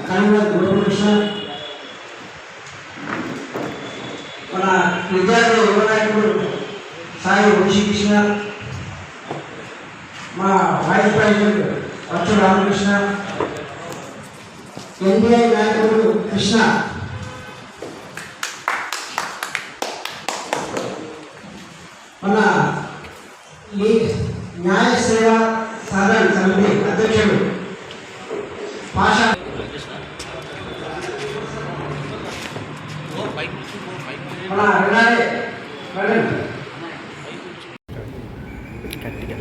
Convener Gopakrishna, మన విద్యార్థి యువ నాయకుడు సాయి వంశీకృష్ణ, మా వైస్ ప్రెసిడెంట్ వచ్చు రామకృష్ణ, ఎన్డీఐ నాయకుడు కృష్ణ, మన ఈ న్యాయ సేవ సాధన సమితి అధ్యక్షుడు పాషా, మన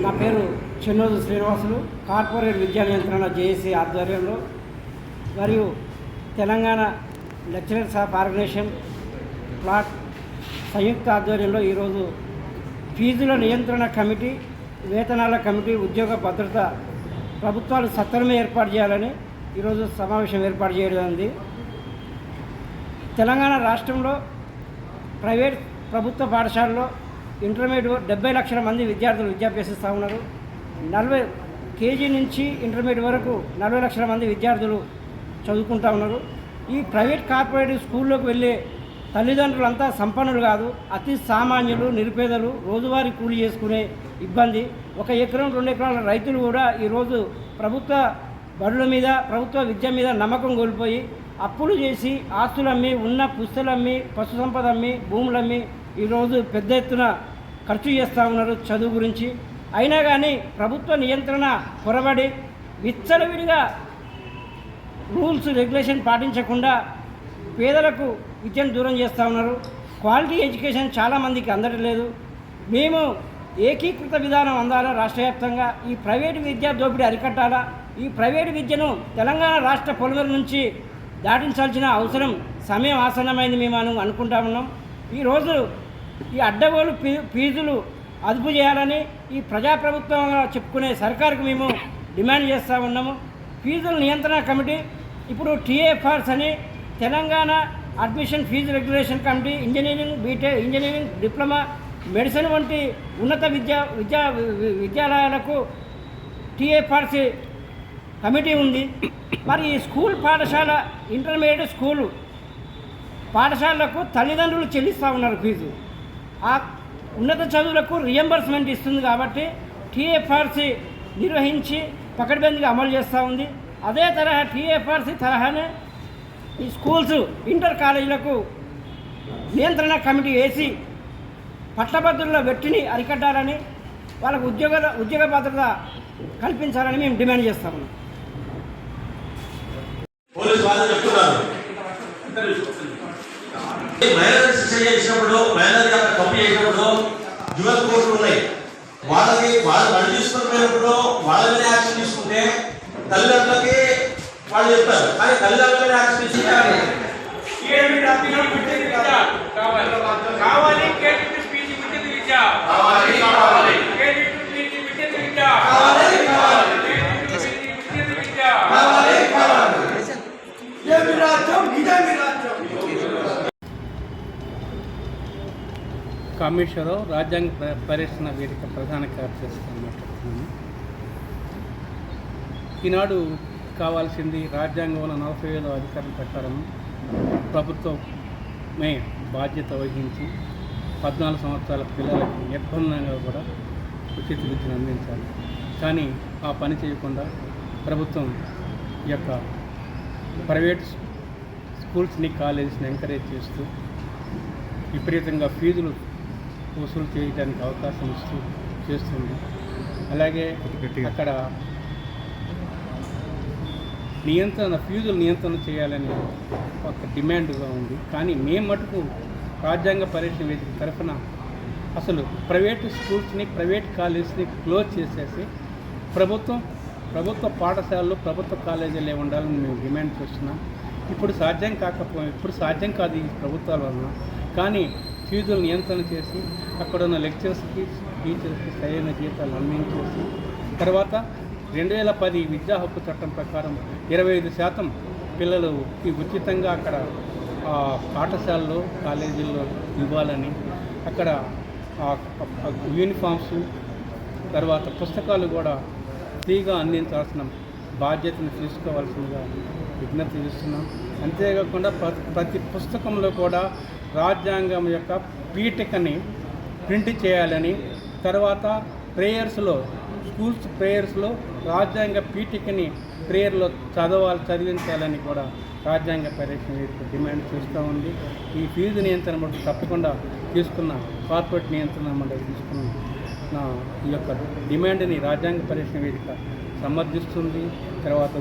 నా పేరు చెన్నోజు శ్రీనివాసులు, కార్పొరేట్ విద్యా నియంత్రణ జేఏసీ ఆధ్వర్యంలో మరియు తెలంగాణ లెక్చరర్స్ ఆఫ్ ఆర్గనైజేషన్ ప్లాట్ సంయుక్త ఆధ్వర్యంలో ఈరోజు ఫీజుల నియంత్రణ కమిటీ, వేతనాల కమిటీ, ఉద్యోగ భద్రత ప్రభుత్వాలు సత్వరమే ఏర్పాటు చేయాలని ఈరోజు సమావేశం ఏర్పాటు చేయడం. తెలంగాణ రాష్ట్రంలో ప్రైవేట్ ప్రభుత్వ పాఠశాలలో ఇంటర్మీడియట్ 70 లక్షల మంది విద్యార్థులు విద్యాభ్యసిస్తూ ఉన్నారు. 40 కేజీ నుంచి ఇంటర్మీడియట్ వరకు 40 లక్షల మంది విద్యార్థులు చదువుకుంటూ ఉన్నారు. ఈ ప్రైవేట్ కార్పొరేటివ్ స్కూల్లోకి వెళ్ళే తల్లిదండ్రులంతా సంపన్నులు కాదు, అతి సామాన్యులు, నిరుపేదలు, రోజువారీ కూలి చేసుకునే ఇబ్బంది. 1 ఎకరం 2 ఎకరాల రైతులు కూడా ఈరోజు ప్రభుత్వ బడుల మీద, ప్రభుత్వ విద్య మీద నమ్మకం కోల్పోయి అప్పులు చేసి ఆస్తులమ్మి, ఉన్న పుస్తలమ్మి, పశు సంపద అమ్మి, భూములమ్మి ఈరోజు పెద్ద ఎత్తున ఖర్చు చేస్తూ ఉన్నారు చదువు గురించి. అయినా కానీ ప్రభుత్వ నియంత్రణ పొరబడి విచ్చలవిడిగా రూల్స్ రెగ్యులేషన్ పాటించకుండా పేదలకు విద్యను దూరం చేస్తూ ఉన్నారు. క్వాలిటీ ఎడ్యుకేషన్ చాలామందికి అందట్లేదు. మేము ఏకీకృత విధానం అందాలా, రాష్ట్ర వ్యాప్తంగా ఈ ప్రైవేటు విద్యా దోపిడీ అరికట్టాలా. ఈ ప్రైవేటు విద్యను తెలంగాణ రాష్ట్ర పొలిమేర నుంచి దాటించాల్సిన అవసరం, సమయం ఆసన్నమైంది మేము అనుకుంటా ఉన్నాం. ఈరోజు ఈ అడ్డగోలు ఫీజులు అదుపు చేయాలని ఈ ప్రజాప్రభుత్వంగా చెప్పుకునే సర్కారుకు మేము డిమాండ్ చేస్తూ ఉన్నాము. ఫీజుల నియంత్రణ కమిటీ, ఇప్పుడు టీఏఎఫ్ఆర్స్ అని Telangana admission fee regulation committee, engineering, BTech, engineering, diploma, medicine వంటి ఉన్నత విద్యాలయాలకు టీఏఎఫ్ఆర్సీ కమిటీ ఉంది. మరి ఈ స్కూల్ పాఠశాల, ఇంటర్మీడియట్ స్కూలు పాఠశాలలకు తల్లిదండ్రులు చెల్లిస్తూ ఉన్నారు ఫీజు. ఆ ఉన్నత చదువులకు రియంబర్స్మెంట్ ఇస్తుంది కాబట్టి టీఎఫ్ఆర్సీ నిర్వహించి పకడ్బందీగా అమలు చేస్తూ ఉంది. అదే తరహా టీఎఫ్ఆర్సీ తరహానే ఈ స్కూల్స్, ఇంటర్ కాలేజీలకు నియంత్రణ కమిటీ వేసి పట్టభద్రుల వెట్టిని అరికట్టాలని, వాళ్ళకు ఉద్యోగ భద్రత కల్పించాలని మేము డిమాండ్ చేస్తా ఉన్నాం. పోలీసు వాళ్ళు చెప్తున్నారు, మహిళలు శిక్ష చేసినప్పుడు, మహిళలు తప్పు చేసినప్పుడు డ్యూయల్ కోర్టులు ఉన్నాయి. వాళ్ళు బడి తీసుకుని పోయినప్పుడు వాళ్ళ మీద యాక్షన్ తీసుకుంటే తల్లిదండ్రులకి వాళ్ళు చెప్తారు, కానీ తల్లిదండ్రుల మీద యాక్షన్ తీసుకుంటారు. కామేశ్వరరావు, రాజ్యాంగ పరిరక్షణ వేదిక ప్రధాన కార్యదర్శిగా మాట్లాడుతున్నాను. ఈనాడు కావాల్సింది రాజ్యాంగంలో 45వ అధికారం ప్రకారం ప్రభుత్వమే బాధ్యత వహించి 14 సంవత్సరాల పిల్లలకు నిర్బంధంగా కూడా ఉచిత విద్యను అందించాలి. కానీ ఆ పని చేయకుండా ప్రభుత్వం ఈ యొక్క ప్రైవేట్ స్కూల్స్ని, కాలేజెస్ని ఎంకరేజ్ చేస్తూ విపరీతంగా ఫీజులు వసూలు చేయడానికి అవకాశం చేస్తుంది. అలాగే అక్కడ ఫీజులు నియంత్రణ చేయాలని ఒక డిమాండ్గా ఉంది. కానీ మేము మటుకు రాజ్యాంగ పరిరక్షణ వేదిక తరఫున అసలు ప్రైవేట్ స్కూల్స్ని, ప్రైవేట్ కాలేజెస్ని క్లోజ్ చేసేసి ప్రభుత్వ పాఠశాలలు, ప్రభుత్వ కాలేజీలే ఉండాలని మేము డిమాండ్ చేస్తున్నాం. ఇప్పుడు సాధ్యం కాదు ఈ ప్రభుత్వాల వలన. కానీ ఫీజులు నియంత్రణ చేసి అక్కడున్న లెక్చరర్స్కి, టీచర్స్కి సరైన జీతాలు అందించేసి, తర్వాత 2010 విద్యా హక్కు చట్టం ప్రకారం 25% పిల్లలకి ఉచితంగా అక్కడ పాఠశాలలో, కాలేజీల్లో ఇవ్వాలని, అక్కడ యూనిఫామ్స్, తర్వాత పుస్తకాలు కూడా ఫ్రీగా అందించాల్సిన బాధ్యతను తీసుకోవాల్సిందిగా విజ్ఞప్తి చేస్తున్నాం. అంతేకాకుండా ప్రతి పుస్తకంలో కూడా రాజ్యాంగం యొక్క పీఠికని ప్రింట్ చేయాలని, తర్వాత ప్రేయర్స్లో స్కూల్స్ ప్రేయర్స్లో రాజ్యాంగ పీఠికని ప్రేయర్లో చదివించాలని కూడా రాజ్యాంగ పరిరక్షణ వేదిక డిమాండ్ చేస్తూ ఉంది. ఈ ఫీజు నియంత్రణ మండలి తప్పకుండా తీసుకున్న కార్పొరేట్ నియంత్రణ మండలి తీసుకున్న ఈ యొక్క డిమాండ్ని రాజ్యాంగ పరిరక్షణ వేదిక సమర్థిస్తుంది. తర్వాత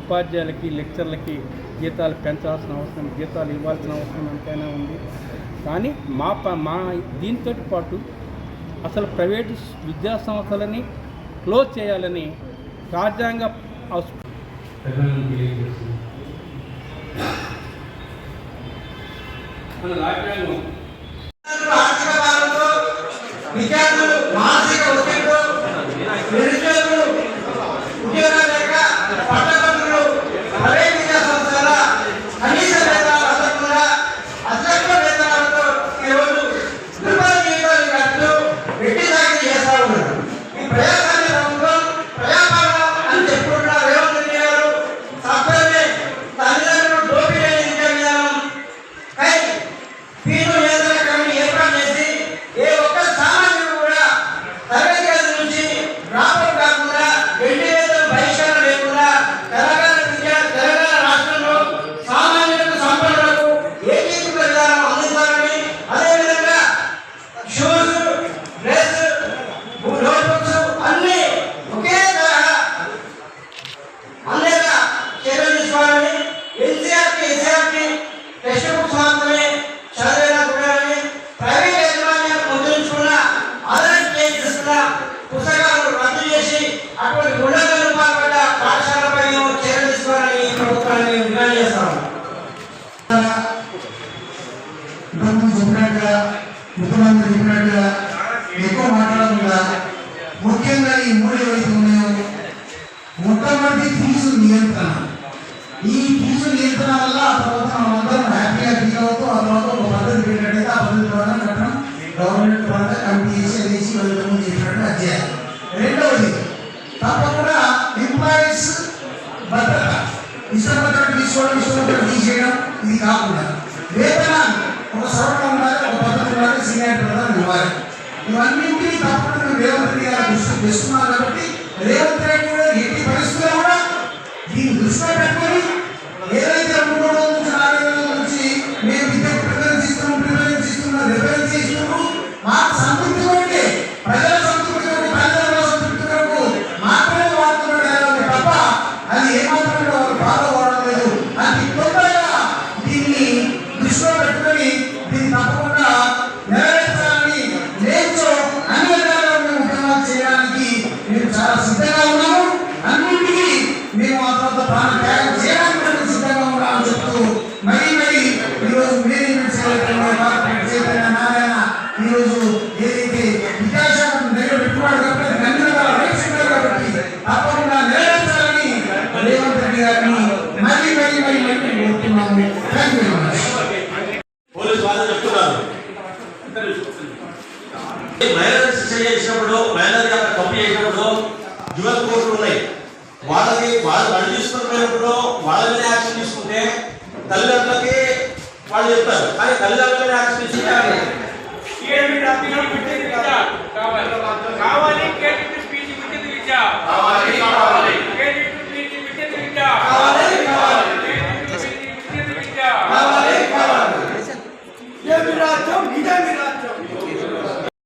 ఉపాధ్యాయులకి లెక్చర్లకి జీతాలు పెంచాల్సిన అవసరం, జీతాలు ఇవ్వాల్సిన అవసరం ఎంతైనా ఉంది. కానీ మా దీంతో పాటు అసలు ప్రైవేటు విద్యా సంస్థలని క్లోజ్ చేయాలని రాజ్యాంగ రాజ్యాంగం ఆర్థిక భారంతో విద్యార్థులు మానసిక ఒత్తిడితో నిరుద్యోగులు ఉద్యోగాలు లేక పట్టభద్రులు ప్రైవేట్ విద్యా సంస్థల కనీస వేతనాలు అందకుండా అత్యల్ప వేతనాలతో ఈరోజు దుర్భర జీవితాలు గడుపుతూ వెట్టి సాగిరి చేస్తా ఉన్నారు. ఈ ప్రజాస్వామ్య ప్రభుత్వం ప్రజాపాలన అని చెప్పుకుంటున్న రేవంత్ రెడ్డి గారు సత్వరమే తల్లిదండ్రులు దోపిడీ విద్యా విధానం పై ఫీజు నియంత్రణ కమిటీ ఏర్పాటు చేసి ఏ ఒక్క సామాన్యుడు కూడా తరగతి గది నుంచి డ్రాపౌట్ కాకుండా వెంటిలేటర్ బహిష్కరణ లేకుండా తెలంగాణ రాష్ట్రంలో సామాన్యులకు సంపన్నులకు ఏకీకృత విధానం అందించాలని, అదేవిధంగా షూస్, డ్రెస్, నోట్బుక్స్ అన్ని ఒకే తరహా అందేలా చర్యలు తీసుకోవాలని, ఎన్సీఆర్టీ టెక్స్ట్ బుక్స్ మాత్రమే చదివేలా చూడాలని, ప్రైవేట్ యాజమాన్యాలు ముద్రించుకున్న ఆధార్ చేస్తున్న పుస్తకాలను రద్దు చేసి అటువంటి గుండెలను పాల్పడ్డ పాఠశాలపై చర్యలు తీసుకోవాలని ఈ ప్రభుత్వాన్ని డిమాండ్ చేస్తాము. చెప్పినట్టుగా ముఖ్యమంత్రి చెప్పినట్టుగా ఎక్కువ మాట్లాడకుండా ముఖ్యంగా ఈ మూడు ఏవైతే ఉన్నాయో మొట్టమొదటి ఫీజు నియంత్రణ. ఈ ఫీజు నియంత్రణ వల్ల ఆ తర్వాత మనందరం హ్యాపీగా ఫీల్ అవుతూ ఆ తర్వాత ఒక పద్ధతి పెట్టినట్టయితే ఆ పద్ధతి ద్వారా కట్టడం గవర్నమెంట్ ద్వారా కమిటీ చేసి వెళ్ళడం చెప్పినట్టు అది చేయాలి. రెండవది తప్పకుండా ఎంప్లాయీస్ భద్రత, ఇష్టపడ్డ తీసుకోవడం తీసేయడం ఇది కాకుండా వేతనాలు ఒక సవరణ ఉండాలి, ఒక పద్ధతి ఉండాలి, సీనియర్ ప్రధానం ఇవ్వాలి. ఇవన్నింటినీ తప్పకుండా రేవంత్ రెడ్డి గారు దృష్టి తెస్తున్నారు. కాబట్టి రేవంత్ రెడ్డి గారు ఎట్టి పరిస్థితుల్లో కూడా దీన్ని దృష్టిలో పెట్టుకొని ఏదైతే 3 రోజుల నుంచి 4 రోజుల నుంచి మేము విద్యకు ప్రిఫరెన్స్ ఇస్తున్నాం రిఫరెన్స్ ఇస్తున్నాము, మాకు సంతృప్తి కొట్టి ప్రజల సంతృప్తి కొట్టి తల్లిదండ్రుల సంతృప్తి కొరకు మాత్రమే వాడుతున్నాడు తప్ప అది ఏమాత్రం వాళ్ళు ఫాలో అవ్వడం లేదు. అది తొందరగా దీన్ని దృష్టిలో పెట్టుకొని దీన్ని తప్పకుండా నెరవేర్చాలని నేర్చో అన్ని విధాలుగా మేము ఉద్యమాలు చేయడానికి మేము చాలా సిద్ధంగా ఉన్నాము. అన్నింటికీ మేము ఆ తర్వాత ప్రాణ త్యాగం చేయడానికి మేము సిద్ధంగా ఉన్నామని చెప్తూ మరీ ఈరోజు మేనేజ్మెంట్ చైతన్య నారాయణ ఈరోజు ఏదైతే విద్యాశాఖ దగ్గర పెట్టుకున్నాడు కాబట్టి ధన్యవాదాలు రైతున్నారు కాబట్టి తప్పకుండా నెరవేర్చాలని రేవంత్ రెడ్డి గారిని మళ్ళీ కోరుతున్నాము. Thank you very much. Police వాళ్ళు చెప్తున్నారు మైనర్ శిక్ష చేసినప్పుడు మైనర్ తప్పు చేసినప్పుడు డ్యూయల్ కోర్టులు ఉన్నాయి. వాళ్ళు బడి తీసుకున్నప్పుడు వాళ్ళ మీద యాక్షన్ తీసుకుంటే తల్లిదండ్రులకి వాళ్ళు చెప్తారు, కానీ తల్లిదండ్రులనే యాక్షన్ తీసుకుంటారు. రాజ్యం